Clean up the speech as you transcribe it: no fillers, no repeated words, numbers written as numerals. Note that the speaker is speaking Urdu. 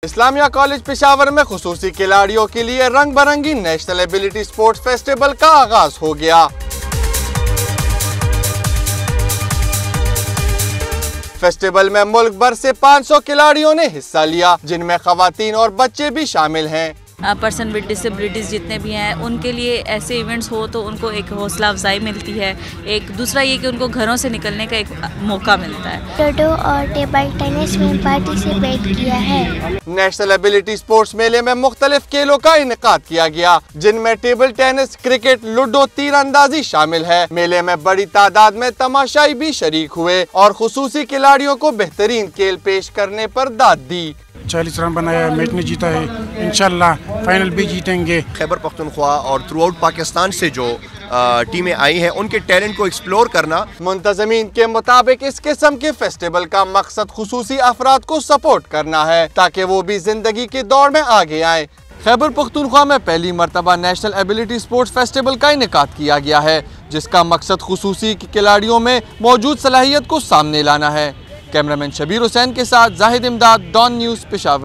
اسلامیہ کالج پشاور میں خصوصی کھلاڑیوں کے لیے رنگ برنگی نیشنل ایبلٹی سپورٹس فیسٹیول کا آغاز ہو گیا۔ فیسٹیول میں ملک بھر سے 500 کھلاڑیوں نے حصہ لیا، جن میں خواتین اور بچے بھی شامل ہیں۔ پرسن ود ڈسیبلٹیز جتنے بھی ہیں ان کے لیے ایسے ایونٹس ہو تو ان کو ایک حوصلہ افزائی ملتی ہے، ایک دوسرا یہ کہ ان کو گھروں سے نکلنے کا ایک موقع ملتا ہے۔ لوڈو اور ٹیبل ٹینس میں پارٹیسپیٹ کیا ہے۔ نیشنل ایبلٹی سپورٹس میلے میں مختلف کھیلوں کا انعقاد کیا گیا، جن میں ٹیبل ٹینس، کرکٹ، لوڈو، تیر اندازی شامل ہے۔ میلے میں بڑی تعداد میں تماشائی بھی شریک ہوئے اور خصوصی کھلاڑیوں کو بہترین کھیل پیش کرنے پر داد دی۔ 40 رن بنایا، میچ نے جیتا ہے، انشاءاللہ فائنل بھی جیتیں گے۔ خیبر پختونخوا اور تھرو آؤٹ پاکستان سے جو ٹیمیں آئی ہیں ان کے ٹیلنٹ کو ایکسپلور کرنا۔ منتظمین کے مطابق اس قسم کے فیسٹیول کا مقصد خصوصی افراد کو سپورٹ کرنا ہے تاکہ وہ بھی زندگی کی دوڑ میں آگے آئیں۔ خیبر پختونخوا میں پہلی مرتبہ نیشنل ایبلٹی سپورٹس فیسٹیول کا انعقاد کیا گیا ہے، جس کا مقصد خصوصی کھلاڑیوں میں موجود صلاحیت کو سامنے لانا ہے۔ کیمرامین شبیر حسین کے ساتھ زاہد امداد، ڈان نیوز، پشاور۔